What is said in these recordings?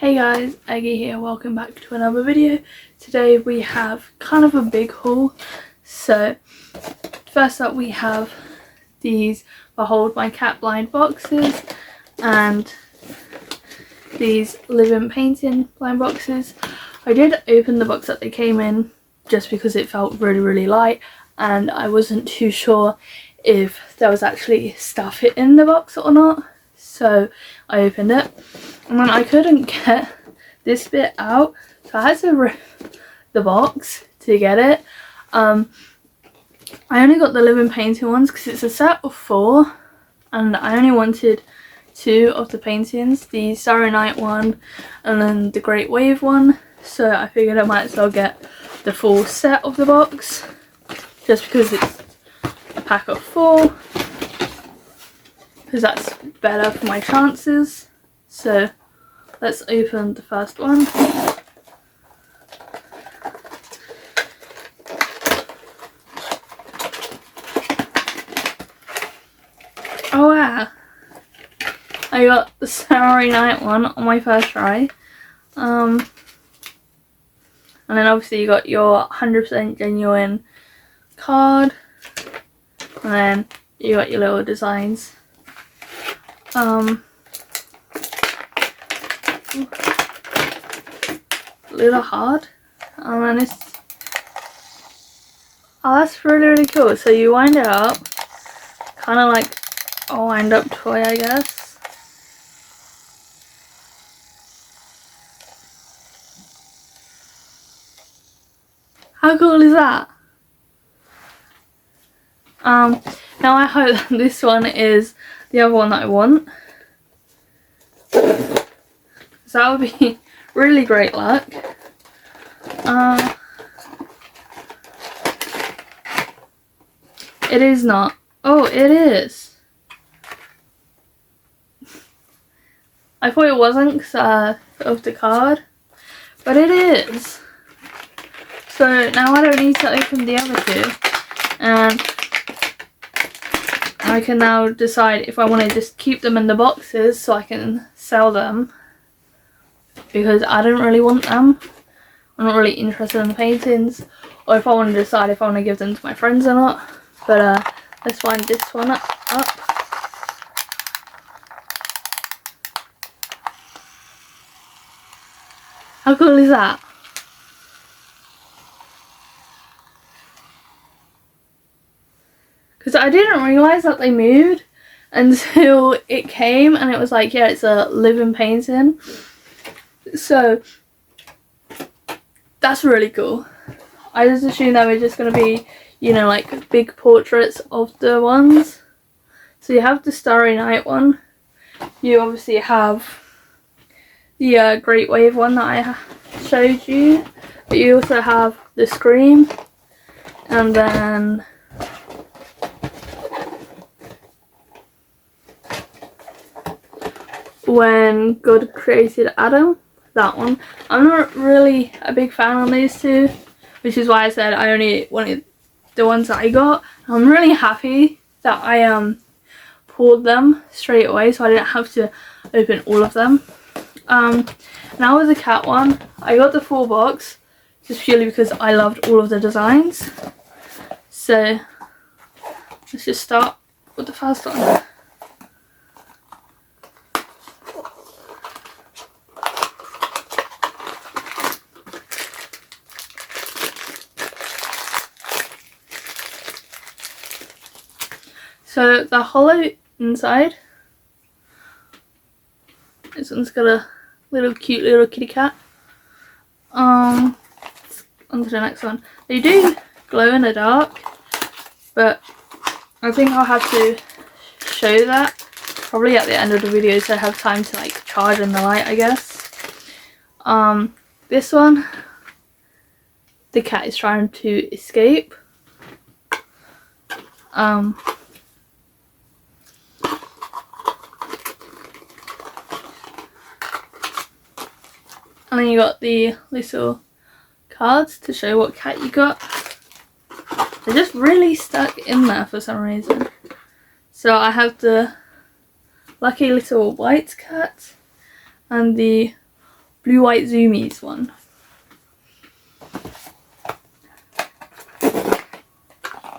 Hey guys, Aggie here, welcome back to another video. Today we have kind of a big haul. So first up we have these Behold My Cat blind boxes and these Living Painting blind boxes. I did open the box that they came in just because it felt really light and I wasn't too sure if there was actually stuff in the box or not. So I opened it and then I couldn't get this bit out, so I had to rip the box to get it. I only got the Living Painting ones because it's a set of 4 and I only wanted 2 of the paintings, the Starry Night one and then the Great Wave one, so I figured I might as well get the full set of the box just because it's a pack of 4, because that's better for my chances. So let's open the first one. Oh wow, I got the Starry Night one on my first try. And then obviously you got your 100% genuine card, and then you got your little designs. A little hard, and then it's, oh, that's really cool. So you wind it up, kind of like a wind up toy, I guess. How cool is that? Now I hope that this one is the other one that I want, so that would be really great luck. It is not. Oh, it is. I thought it wasn't because of the card, but it is. So now I don't need to open the other 2, and I can now decide if I want to just keep them in the boxes so I can sell them, because I don't really want them. I'm not really interested in the paintings, or if I want to decide if I want to give them to my friends or not. But let's wind this one up. How cool is that? Because I didn't realise that they moved until it came and it was like, yeah, it's a living painting. So that's really cool. I just assumed they were just going to be, you know, like big portraits of the ones. So you have the Starry Night one. You obviously have the Great Wave one that I showed you. But you also have the Scream. And then When God Created Adam, that one. I'm not really a big fan on these 2, which is why I said I only wanted the ones that I got. I'm really happy that I pulled them straight away so I didn't have to open all of them. Now with the cat one, I got the full box just purely because I loved all of the designs. So let's just start with the first one. So the hollow inside, this one's got a cute little kitty cat. On to the next one. They do glow in the dark, but I think I'll have to show that probably at the end of the video so I have time to like charge in the light, I guess. This one, the cat is trying to escape. And then you got the little cards to show what cat you got. They're just really stuck in there for some reason. So I have the lucky little white cat and the Blue White Zoomies one.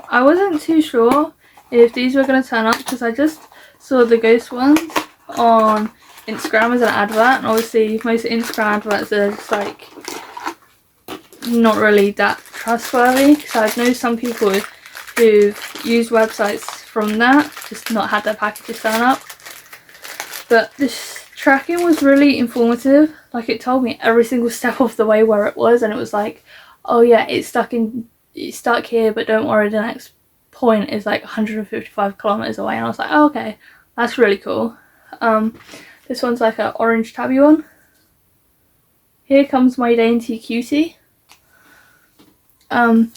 I wasn't too sure if these were going to turn up because I just saw the ghost ones on Instagram as an advert, and obviously most Instagram adverts are just like not really that trustworthy, because I've known some people who've used websites from that, just not had their packages turn up. But this tracking was really informative. Like, it told me every single step of the way where it was, and it was like, oh yeah, it's stuck here, but don't worry, the next point is like 155 kilometers away. And I was like, oh, okay, that's really cool. This one's like an orange tabby one. Here comes my dainty cutie. But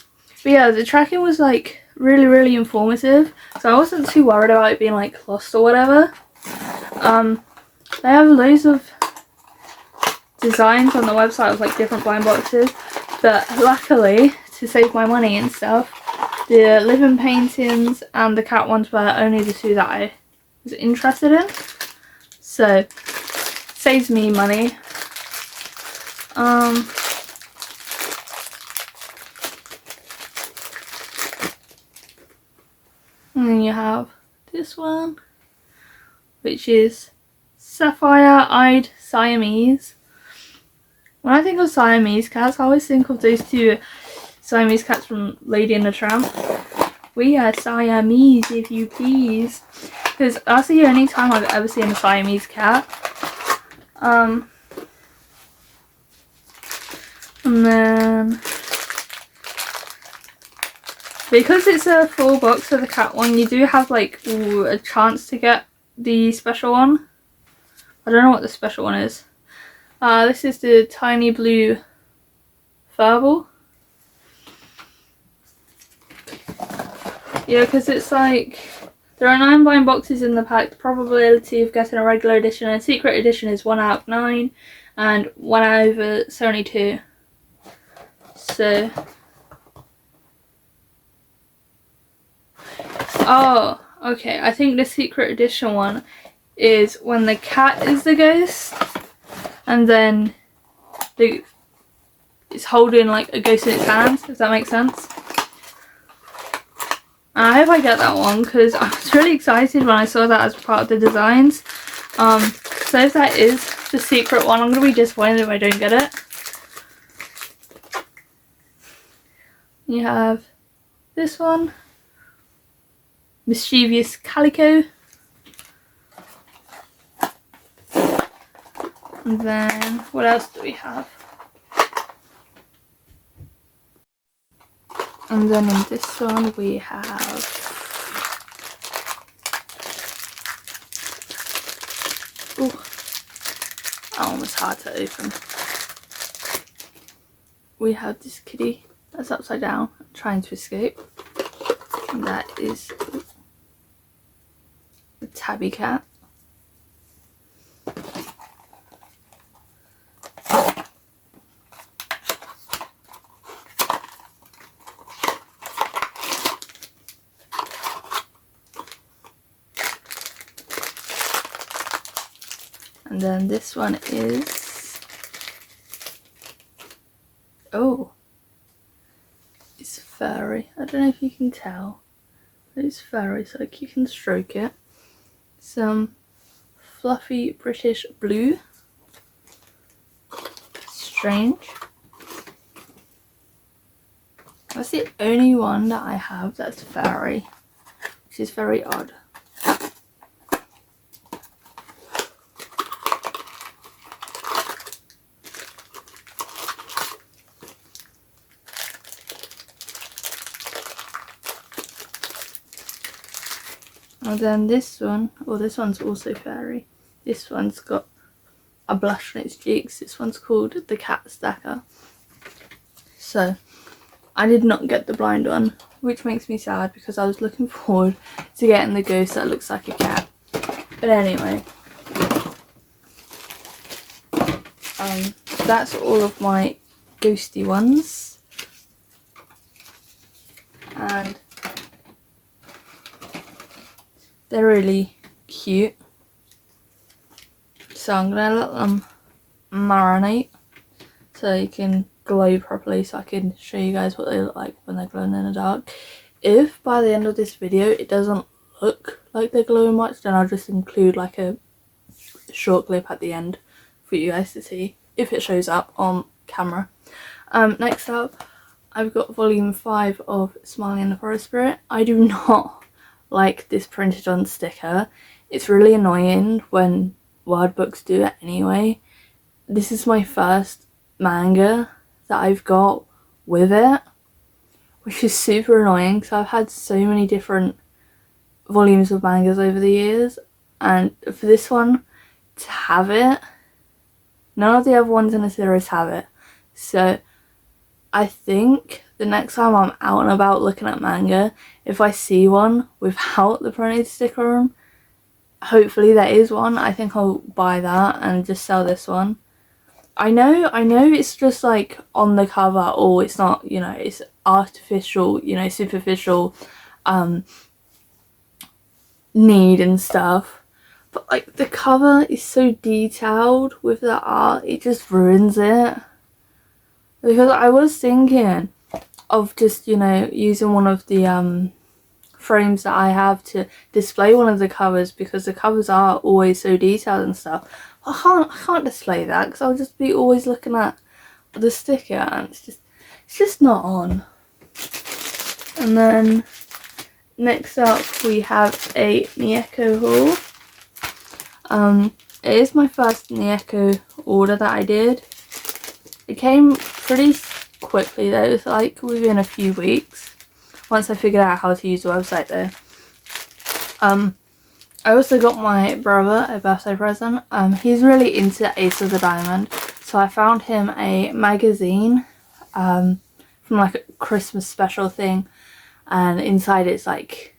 yeah, the tracking was like really informative, so I wasn't too worried about it being like lost or whatever. They have loads of designs on the website of like different blind boxes, but luckily, to save my money and stuff, the living paintings and the cat ones were only the two that I was interested in, so saves me money. And then you have this one, which is Sapphire-Eyed Siamese. When I think of Siamese cats, I always think of those two Siamese cats from Lady and the Tramp. We are Siamese, if you please. Because that's the only time I've ever seen a Siamese cat. And then, because it's a full box for the cat one, you do have like a chance to get the special one. I don't know what the special one is. This is the tiny blue Furball. Yeah, because it's like, there are 9 blind boxes in the pack. The probability of getting a regular edition and secret edition is 1 out of 9, and 1 out of 72. So, oh, okay, I think the secret edition one is when the cat is the ghost, and then it's holding like a ghost in its hands. Does that make sense? And I hope I get that one, because I was really excited when I saw that as part of the designs. So if that is the secret one, I'm going to be disappointed if I don't get it. You have this one, Mischievous Calico. And then, what else do we have? And then in this one we have ooh, that one was hard to open. We have this kitty that's upside down trying to escape. And that is the tabby cat. And then this one is, oh, it's furry. I don't know if you can tell, but it's furry, so like you can stroke it. Some fluffy British blue. Strange. That's the only one that I have that's furry, which is very odd. And then this one, oh, this one's also furry. This one's got a blush on its cheeks. This one's called the Cat Stacker. So, I did not get the blind one, which makes me sad because I was looking forward to getting the ghost that looks like a cat. But anyway, that's all of my ghosty ones. And they're really cute, so I'm gonna let them marinate so you can glow properly, so I can show you guys what they look like when they're glowing in the dark. If by the end of this video it doesn't look like they're glowing much, then I'll just include like a short clip at the end for you guys to see if it shows up on camera. Next up, I've got volume 5 of Smiling in the Forest Spirit. I do not like this printed on sticker. It's really annoying when word books do it anyway. This is my first manga that I've got with it, which is super annoying because I've had so many different volumes of mangas over the years, and for this one to have it, none of the other ones in the series have it. So I think the next time I'm out and about looking at manga, if I see one without the printed sticker on, hopefully there is one, I think I'll buy that and just sell this one. I know it's just like on the cover, or it's not, you know, it's artificial, you know, superficial need and stuff, but like the cover is so detailed with the art, it just ruins it. Because I was thinking of just, you know, using one of the frames that I have to display one of the covers, because the covers are always so detailed and stuff. I can't display that because I'll just be always looking at the sticker, and it's just not on. And then next up we have a Nieko haul. It is my first Nieko order that I did. It came pretty quickly though, it was like within a few weeks, once I figured out how to use the website though. I also got my brother a birthday present. He's really into Ace of the Diamond, so I found him a magazine from like a Christmas special thing, and inside it's like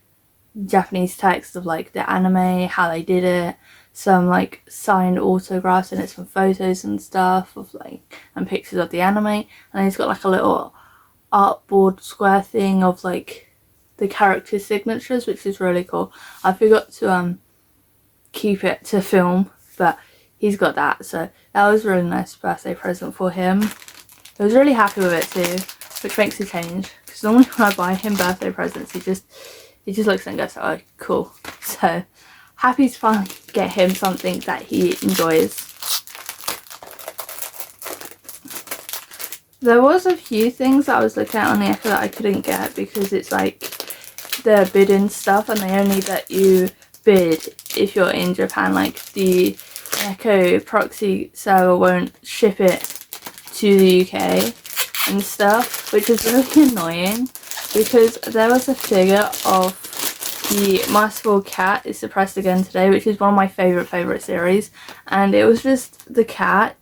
Japanese text of like the anime, how they did it, some like signed autographs, and it's some photos and stuff of like, and pictures of the anime, and then he's got like a little artboard square thing of like the character signatures, which is really cool. I forgot to keep it to film, but he's got that, so that was a really nice birthday present for him. I was really happy with it too, which makes a change, because normally when I buy him birthday presents, he just looks and goes, oh cool. So happy to finally get him something that he enjoys. There was a few things that I was looking at on Nieko that I couldn't get because it's like the bidding stuff, and they only let you bid if you're in Japan. Like the Nieko proxy server won't ship it to the UK and stuff, which is really annoying, because there was a figure of the Masterful Cat is suppressed again today, which is one of my favourite series, and it was just the cat,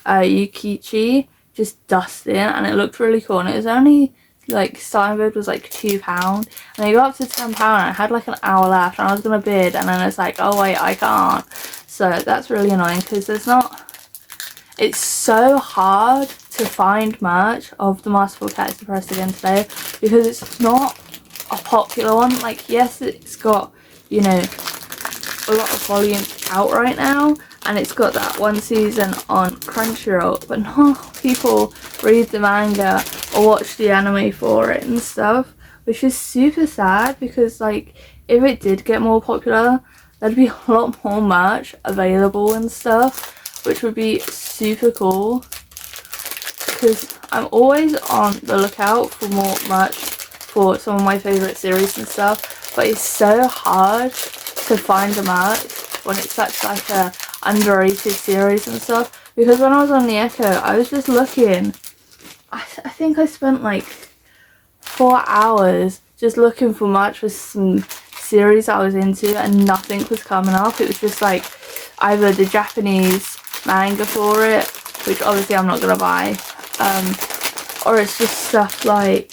Yukichi, just dusting, and it looked really cool, and it was only like, starting bid was like £2, and they got up to £10, and I had like an hour left, and I was gonna bid, and then it's like, oh wait, I can't. So that's really annoying, because it's so hard to find merch of the Masterful Cat is suppressed again today, because it's not a popular one. Like, yes, it's got, you know, a lot of volume out right now, and it's got that one season on Crunchyroll, but not people read the manga or watch the anime for it and stuff, which is super sad, because like, if it did get more popular, there'd be a lot more merch available and stuff, which would be super cool, because I'm always on the lookout for more merch for some of my favourite series and stuff, but it's so hard to find the merch when it's such like a underrated series and stuff. Because when I was on Nieko, I was just looking, I think I spent like 4 hours just looking for merch for some series I was into, and nothing was coming up. It was just like either the Japanese manga for it, which obviously I'm not gonna buy, or it's just stuff like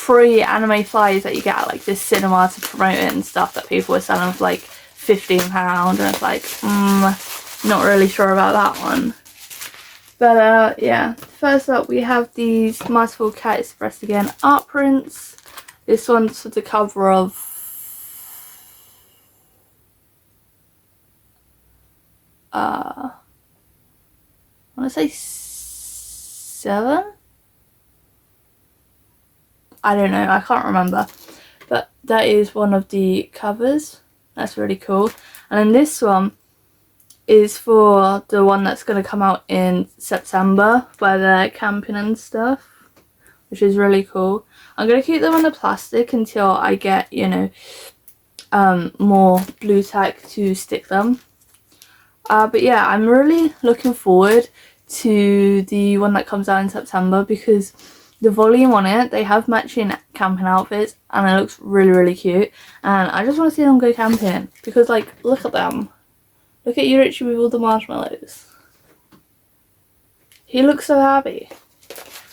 free anime flyers that you get at like this cinema to promote it and stuff, that people were selling for like £15, and it's like, not really sure about that one. But yeah, first up we have these Masterful Cat is Suppressed Again art prints. This one's for the cover of I want to say 7. I don't know, I can't remember, but that is one of the covers. That's really cool. And then this one is for the one that's going to come out in September, where they're camping and stuff, which is really cool. I'm going to keep them on the plastic until I get, you know, more blue tack to stick them. But yeah, I'm really looking forward to the one that comes out in September, because the volume on it, they have matching camping outfits and it looks really, really cute. And I just want to see them go camping, because like, look at them. Look at you, Richie, with all the marshmallows. He looks so happy.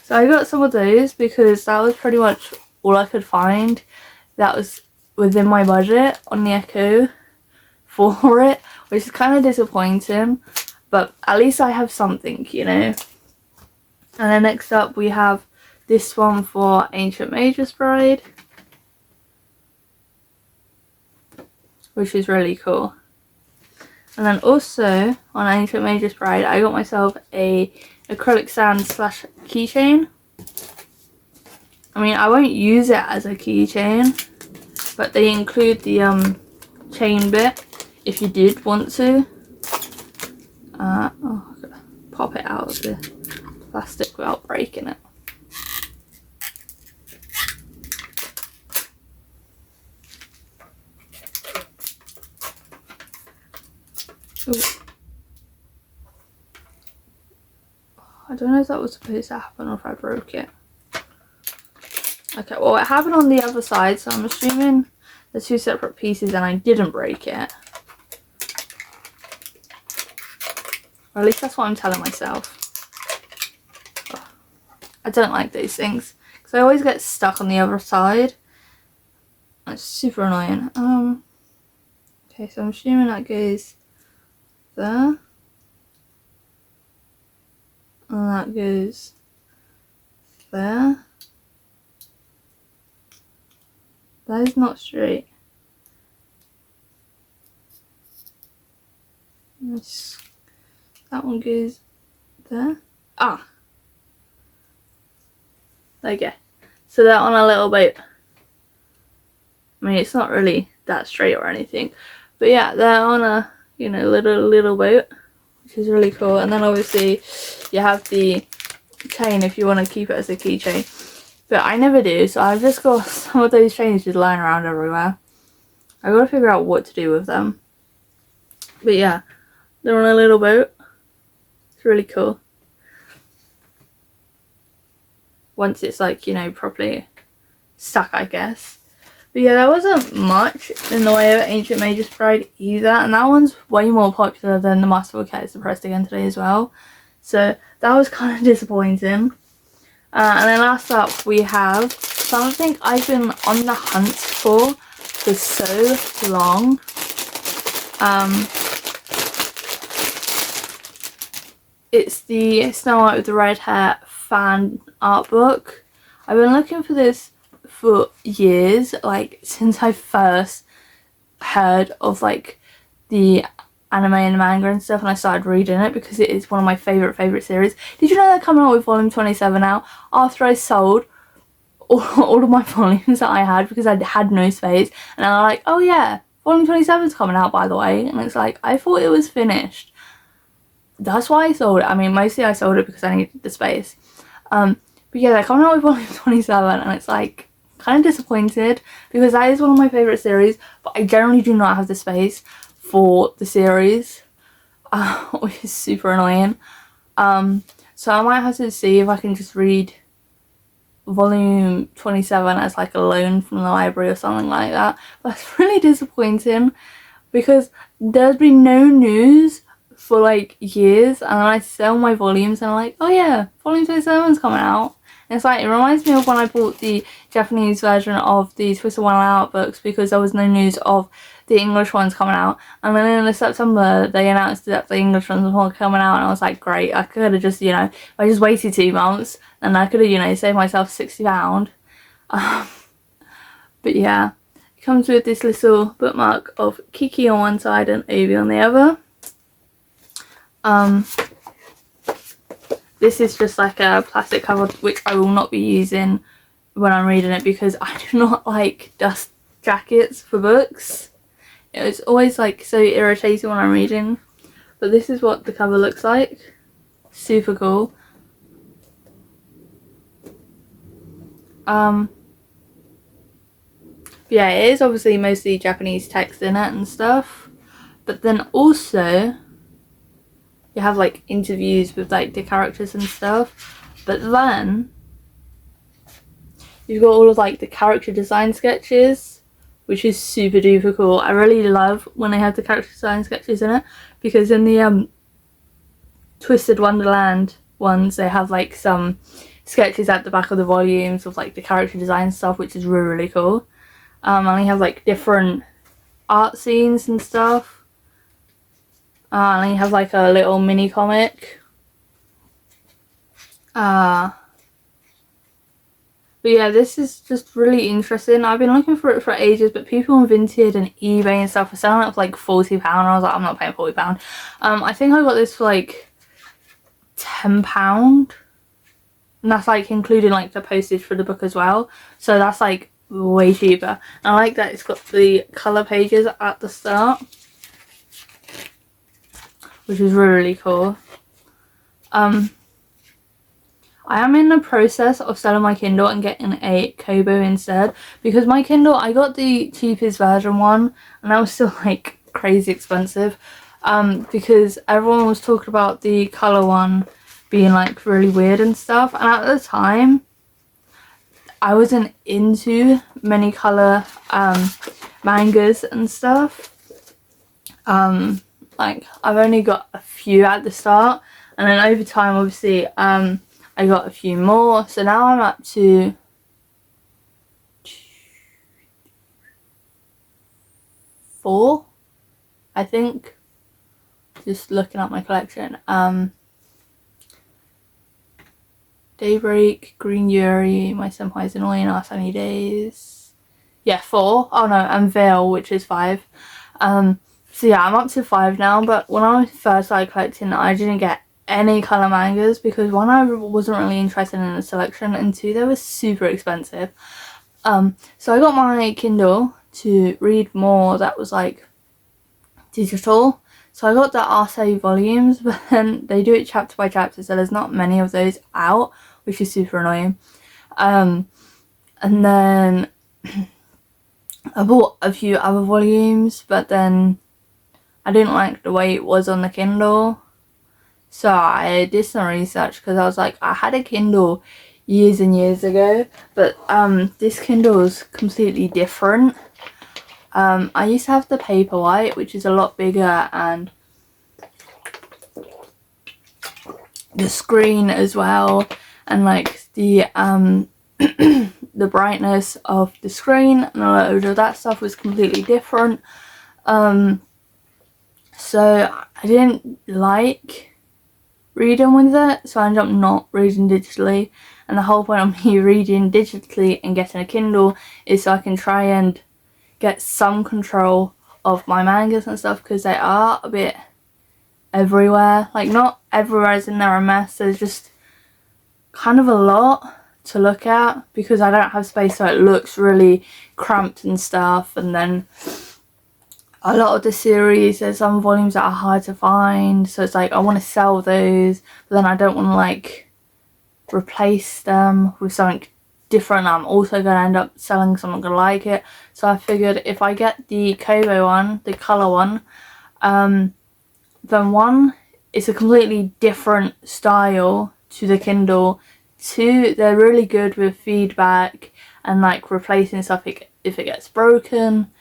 So I got some of those because that was pretty much all I could find that was within my budget on the Echo for it, which is kind of disappointing, but at least I have something, you know. And then next up we have this one for Ancient Magus Bride, which is really cool. And then also on Ancient Magus Bride, I got myself a acrylic sand / keychain. I mean, I won't use it as a keychain, but they include the chain bit if you did want to. Oh, I've got to pop it out of the plastic without breaking it. Ooh. I don't know if that was supposed to happen or if I broke it. Okay, well it happened on the other side, so I'm assuming they're 2 separate pieces and I didn't break it. Or at least that's what I'm telling myself. Oh, I don't like those things, because I always get stuck on the other side. It's super annoying. Okay, so I'm assuming that goes there. And that goes there. That is not straight. That one goes there. Ah! There you go. So they're on a little boat. I mean, it's not really that straight or anything. But yeah, they're on a, you know, little boat, which is really cool. And then obviously you have the chain if you want to keep it as a keychain. But I never do, so I've just got some of those chains just lying around everywhere. I've got to figure out what to do with them. But yeah, they're on a little boat. It's really cool. Once it's like, you know, properly stuck, I guess. But yeah, there wasn't much in the way of Ancient Magus Bride either. And that one's way more popular than the Masterful Cat is Depressed Again today as well. So that was kind of disappointing. And then last up we have something I've been on the hunt for so long. It's the Snow White with the Red Hair fan art book. I've been looking for this for years, like since I first heard of like the anime and manga and stuff, and I started reading it because it is one of my favourite series. Did you know they're coming out with volume 27 now, after I sold all of my volumes that I had because I had no space? And I'm like, oh yeah, volume 27 is coming out, by the way. And it's like, I thought it was finished. That's why I sold it. I mean, mostly I sold it because I needed the space. But yeah, they're coming out with volume 27 and it's like kind of disappointed because that is one of my favourite series, but I generally do not have the space for the series, which is super annoying. So I might have to see if I can just read volume 27 as like a loan from the library or something like that. But that's really disappointing because there's been no news for like years, and then I sell my volumes and I'm like, oh yeah, volume 27 is coming out. And it's like, it reminds me of when I bought the Japanese version of the Twisted Wonderland art books because there was no news of the English ones coming out, and then in September they announced that the English ones were coming out, and I was like, great, I could have just, you know, I just waited 2 months and I could have, you know, saved myself £60. But yeah, it comes with this little bookmark of Kiki on one side and Ovi on the other. This is just like a plastic cover which I will not be using when I'm reading it because I do not like dust jackets for books. It's always like so irritating when I'm reading. But this is what the cover looks like. Super cool. Yeah, it is obviously mostly Japanese text in it and stuff. But then also you have like interviews with like the characters and stuff. But then you've got all of like the character design sketches, which is super duper cool. I really love when they have the character design sketches in it, because in the Twisted Wonderland ones they have like some sketches at the back of the volumes of like the character design stuff, which is really, really cool. And they have like different art scenes and stuff. And you have like a little mini comic. But yeah, this is just really interesting. I've been looking for it for ages, but people on Vinted and eBay and stuff are selling it for like £40. I was like, I'm not paying £40. I think I got this for like £10. And that's like including like the postage for the book as well. So that's like way cheaper. And I like that it's got the colour pages at the start, which is really, really cool. I am in the process of selling my Kindle and getting a Kobo instead, because my Kindle, I got the cheapest version one and that was still like crazy expensive, because everyone was talking about the colour one being like really weird and stuff, and at the time I wasn't into many colour mangas and stuff. Like I've only got a few at the start, and then over time obviously I got a few more, so now I'm up to 4, I think, just looking at my collection. Daybreak, Green Yuri, My Senpai's Annoying, Our Sunny Days. Yeah, 4. Oh no, and Veil, which is 5. So yeah, I'm up to 5 now, but when I first started collecting, I didn't get any colour mangas because one, I wasn't really interested in the selection, and 2, they were super expensive. So I got my Kindle to read more that was like digital. So I got the Arce volumes, but then they do it chapter by chapter, so there's not many of those out, which is super annoying. And then I bought a few other volumes, but then I didn't like the way it was on the Kindle. So I did some research, because I was like, I had a Kindle years and years ago, but this Kindle is completely different. I used to have the Paperwhite, which is a lot bigger, and the screen as well, and like the the brightness of the screen and a load of that stuff was completely different. So I didn't like reading with it, so I ended up not reading digitally, and the whole point of me reading digitally and getting a Kindle is so I can try and get some control of my mangas and stuff, because they are a bit everywhere. Like, not everywhere as in they're a mess, there's just kind of a lot to look at, because I don't have space, so it looks really cramped and stuff. And then a lot of the series, there's some volumes that are hard to find, so it's like I want to sell those, but then I don't want to like replace them with something different. I'm also going to end up selling because I'm not going to like it. So I figured if I get the Kobo one, the colour one, then 1, it's a completely different style to the Kindle. 2, they're really good with feedback and like replacing stuff if it gets broken.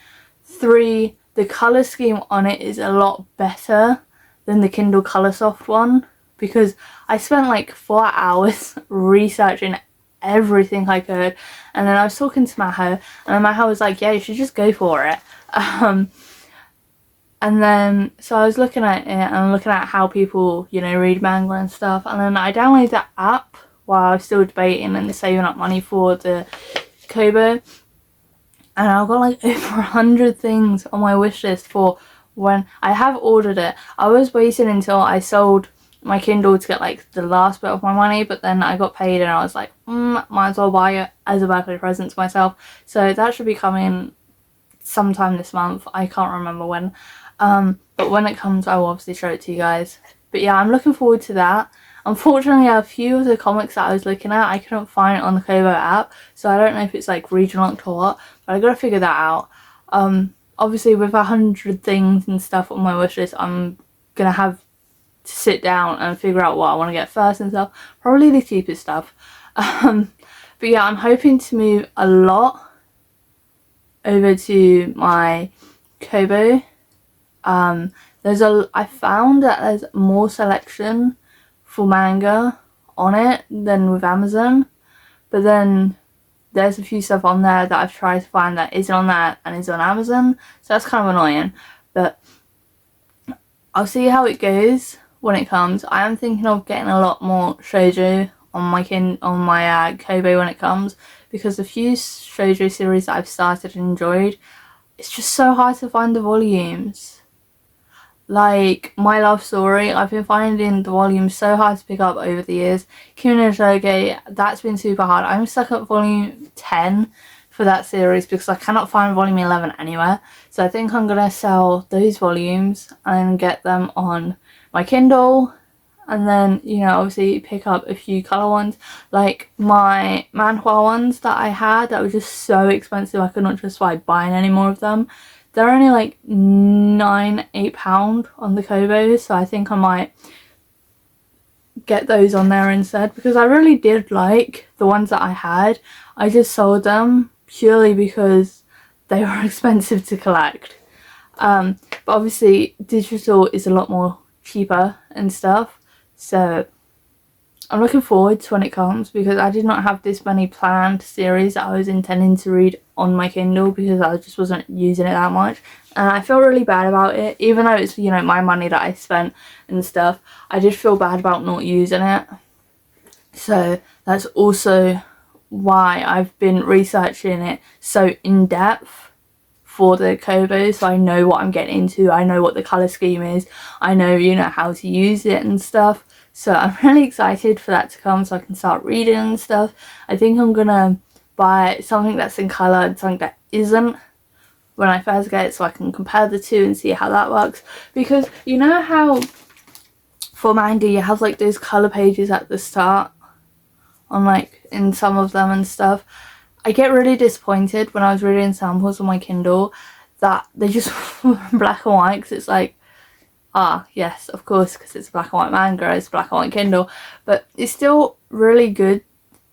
3, the colour scheme on it is a lot better than the Kindle Coloursoft one, because I spent like 4 hours researching everything I could, and then I was talking to Maho, and Maho was like, yeah, you should just go for it. And then so I was looking at it and looking at how people, you know, read manga and stuff, and then I downloaded that app while I was still debating and saving up money for the Kobo. And I've got like over 100 things on my wish list for when I have ordered it. I was waiting until I sold my Kindle to get like the last bit of my money, but then I got paid and I was like, might as well buy it as a birthday present to myself. So that should be coming sometime this month. I can't remember when, but when it comes I will obviously show it to you guys. But yeah, I'm looking forward to that. Unfortunately, a few of the comics that I was looking at, I couldn't find it on the Kobo app, so I don't know if it's like region locked or what, but I gotta figure that out. Obviously with 100 things and stuff on my wish list, I'm gonna have to sit down and figure out what I want to get first and stuff. Probably the cheapest stuff. But yeah, I'm hoping to move a lot over to my Kobo. I found that there's more selection for manga on it than with Amazon, but then there's a few stuff on there that I've tried to find that isn't on there and is on Amazon, so that's kind of annoying. But I'll see how it goes when it comes. I am thinking of getting a lot more shoujo on my Kobo when it comes, because the few shoujo series that I've started and enjoyed, it's just so hard to find the volumes. Like My Love Story, I've been finding the volumes so hard to pick up over the years. Kimi no Toge, that's been super hard. I'm stuck at volume 10 for that series because I cannot find volume 11 anywhere. So I think I'm gonna sell those volumes and get them on my Kindle, and then, you know, obviously pick up a few colour ones. Like my manhwa ones that I had that were just so expensive I could not justify buying any more of them. They're only like £8 on the Kobo, so I think I might get those on there instead, because I really did like the ones that I had. I just sold them purely because they were expensive to collect. But obviously digital is a lot more cheaper and stuff, so I'm looking forward to when it comes, because I did not have this many planned series that I was intending to read on my Kindle because I just wasn't using it that much, and I feel really bad about it. Even though it's, you know, my money that I spent and stuff, I did feel bad about not using it. So that's also why I've been researching it so in depth for the Kobo, so I know what I'm getting into, I know what the colour scheme is, I know, you know, how to use it and stuff. So I'm really excited for that to come so I can start reading and stuff. I think I'm gonna buy something that's in colour and something that isn't when I first get it, so I can compare the two and see how that works. Because you know how for manga you have like those colour pages at the start on like in some of them and stuff. I get really disappointed when I was reading samples on my Kindle that they just were in black and white, because it's like, yes, of course, because it's a black and white manga, it's black and white Kindle, but it's still really good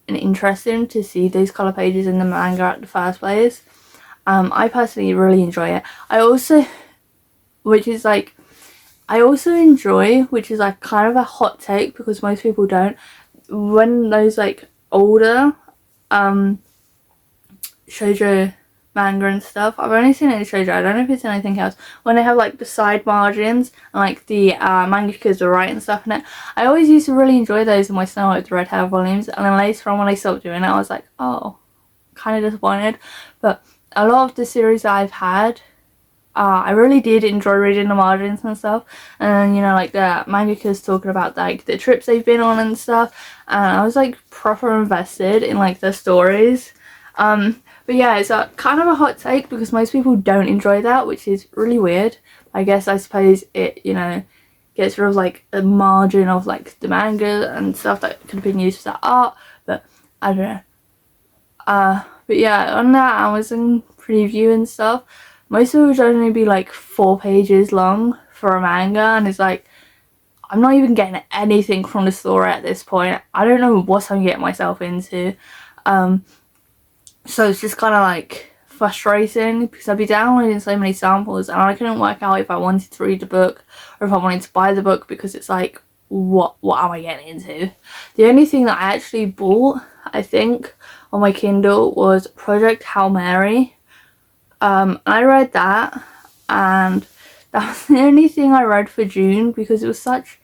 and interesting to see those colour pages in the manga at the first place. I personally really enjoy it. I also enjoy, which is like kind of a hot take because most people don't, when those like older shoujo manga and stuff, I've only seen it in shoujo, I don't know if it's anything else, when they have like the side margins and like the mangakas are right and stuff in it. I always used to really enjoy those in my Snow White the Red Hair volumes, and then later on when I stopped doing it I was like, oh, kind of disappointed. But a lot of the series that I've had, I really did enjoy reading the margins and stuff, and you know, like the mangakas talking about like the trips they've been on and stuff, and I was like proper invested in like the stories. But yeah, it's a kind of a hot take because most people don't enjoy that, which is really weird. I suppose it, you know, gets rid of like a margin of like the manga and stuff that could have been used for that art, but I don't know. But yeah, on that Amazon preview and stuff, most of it would only be like 4 pages long for a manga, and it's like, I'm not even getting anything from the story at this point. I don't know what I'm getting myself into. So it's just kind of like frustrating because I'd be downloading so many samples and I couldn't work out if I wanted to read the book or if I wanted to buy the book, because it's like, what am I getting into? The only thing that I actually bought, I think, on my Kindle was Project Hail Mary. I read that, and that was the only thing I read for June because it was such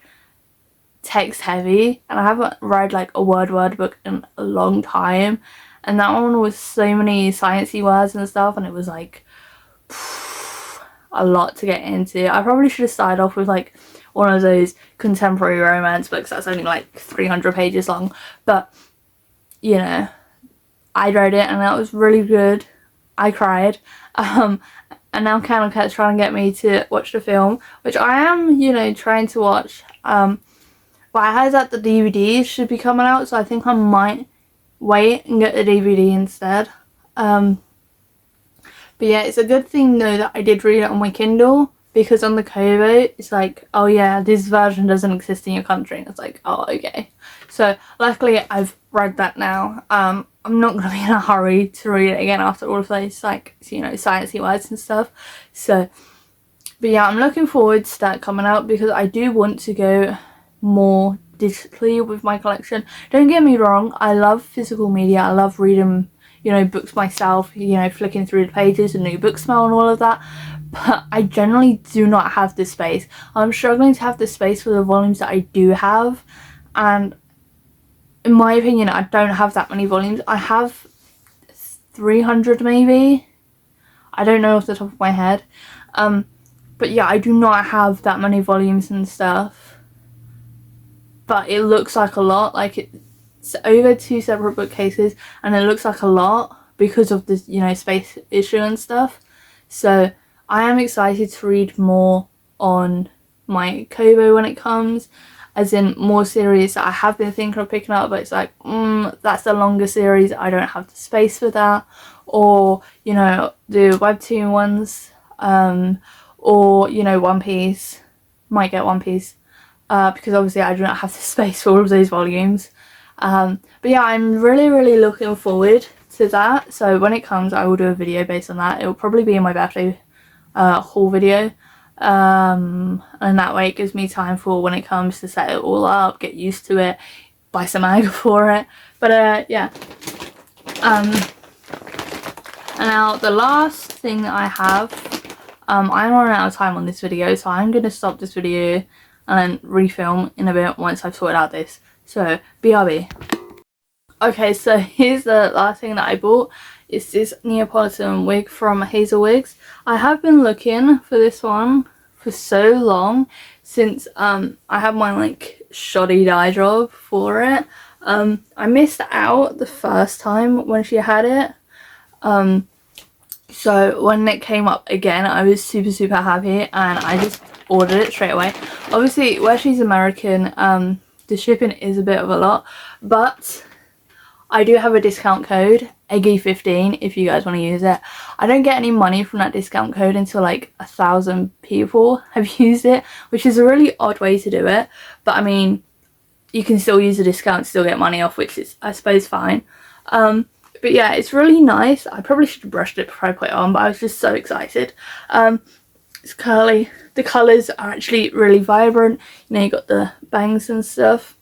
text heavy and I haven't read like a word book in a long time, and that one was so many sciencey words and stuff, and it was like, a lot to get into. I probably should have started off with like one of those contemporary romance books that's only like 300 pages long, but you know, I read it and that was really good. I cried. And now Candle Cat's trying to get me to watch the film, which I am, you know, trying to watch. But I heard that the DVD should be coming out, so I think I might wait and get the DVD instead. But yeah, it's a good thing though that I did read it on my Kindle, because on the Kobo it's like, oh yeah, this version doesn't exist in your country, and it's like, oh okay. So luckily I've read that now. I'm not going to be in a hurry to read it again after all of those, like, you know, sciencey words and stuff. So, but yeah, I'm looking forward to that coming out, because I do want to go more digitally with my collection. Don't get me wrong, I love physical media. I love reading, you know, books myself, you know, flicking through the pages, the new book smell and all of that. But I generally do not have the space. I'm struggling to have the space for the volumes that I do have, and in my opinion, I don't have that many volumes. I have 300 maybe. I don't know off the top of my head. But yeah, I do not have that many volumes and stuff. But it looks like a lot. Like, it's over 2 separate bookcases, and it looks like a lot because of this, you know, space issue and stuff. So I am excited to read more on my Kobo when it comes. As in more series that I have been thinking of picking up, but it's like, that's the longer series, I don't have the space for that. Or, you know, the webtoon ones, or, you know, One Piece. Might get One Piece, because obviously I do not have the space for all of those volumes. But yeah, I'm really looking forward to that. So when it comes, I will do a video based on that. It will probably be in my birthday haul video. And that way it gives me time for when it comes to set it all up, get used to it, buy some manga for it. But yeah, and now the last thing that I have, I'm running out of time on this video, so I'm going to stop this video and then refilm in a bit once I've sorted out this. So BRB. Okay, so here's the last thing that I bought. It's this Neapolitan wig from Hazel Wigs. I have been looking for this one for so long, since I had my like shoddy dye job for it. I missed out the first time when she had it. So when it came up again, I was super happy, and I just ordered it straight away. Obviously, where she's American, the shipping is a bit of a lot, but I do have a discount code, Eggy15, if you guys want to use it. I don't get any money from that discount code until like 1,000 people have used it, which is a really odd way to do it. But I mean, you can still use a discount, still get money off, which is, I suppose, fine. But yeah, it's really nice. I probably should have brushed it before I put it on, but I was just so excited. It's curly. The colours are actually really vibrant. You know, you got the bangs and stuff.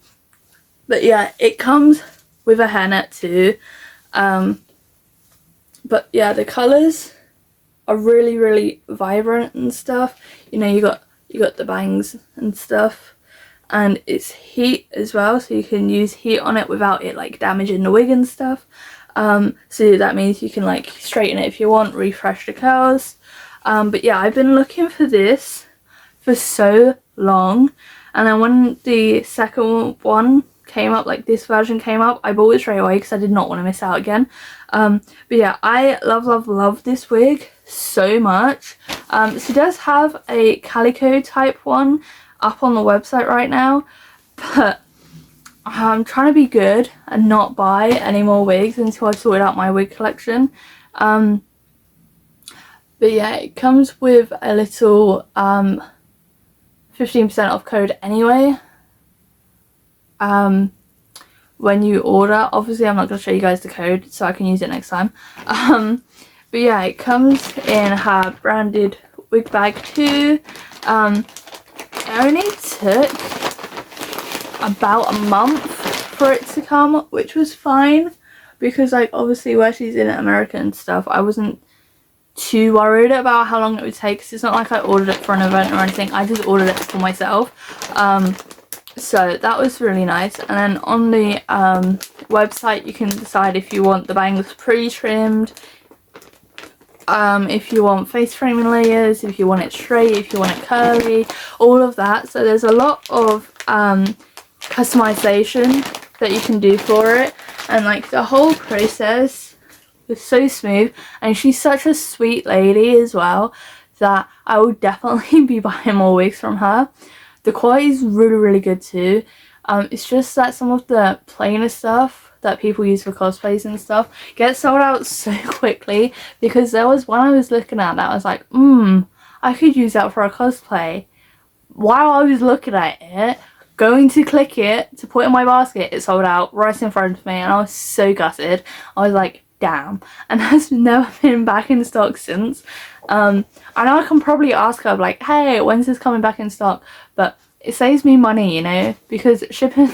But yeah, it comes with a hairnet too. But yeah, the colours are really vibrant and stuff. You know, you got the bangs and stuff, and it's heat as well, so you can use heat on it without it like damaging the wig and stuff. So that means you can like straighten it if you want, refresh the curls. But yeah, I've been looking for this for so long, and then when the second one came up, like this version came up, I bought it straight away because I did not want to miss out again. But yeah, I love this wig so much. She does have a calico type one up on the website right now, but I'm trying to be good and not buy any more wigs until I've sorted out my wig collection. But yeah, it comes with a little 15% off code anyway. When you order, obviously I'm not going to show you guys the code so I can use it next time. But yeah, it comes in her branded wig bag too. It only took about a month for it to come, which was fine, because like obviously where she's in America and stuff, I wasn't too worried about how long it would take, because it's not like I ordered it for an event or anything. I just ordered it for myself. So that was really nice. And then on the website you can decide if you want the bangs pre-trimmed, if you want face framing layers, if you want it straight, if you want it curly, all of that. So there's a lot of customization that you can do for it, and like the whole process was so smooth, and she's such a sweet lady as well that I will definitely be buying more wigs from her. The quality is really good too. It's just that some of the plainer stuff that people use for cosplays and stuff gets sold out so quickly, because there was one I was looking at that I was like, I could use that for a cosplay. While I was looking at it, going to click it to put in my basket, it sold out right in front of me, and I was so gutted. I was like, damn. And has never been back in stock since. I know I can probably ask her like, hey, when's this coming back in stock? But it saves me money, you know, because shipping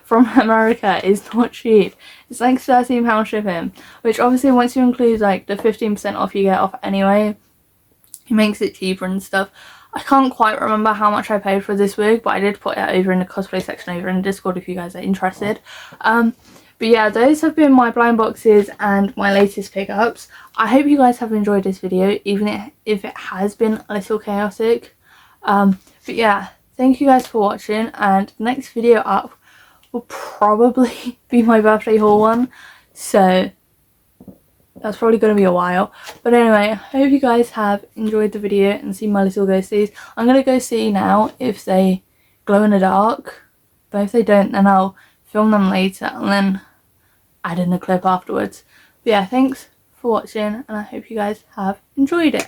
from America is not cheap. It's like £13 shipping, which obviously once you include like the 15% off you get off anyway, it makes it cheaper and stuff. I can't quite remember how much I paid for this wig, but I did put it over in the cosplay section over in the Discord if you guys are interested. But yeah, those have been my blind boxes and my latest pickups. I hope you guys have enjoyed this video, even if it has been a little chaotic. But yeah, thank you guys for watching, and the next video up will probably be my birthday haul one, so that's probably going to be a while. But anyway, I hope you guys have enjoyed the video and seen my little ghosties. I'm going to go see now if they glow in the dark, but if they don't, then I'll film them later and then add in a clip afterwards. But yeah, thanks for watching, and I hope you guys have enjoyed it.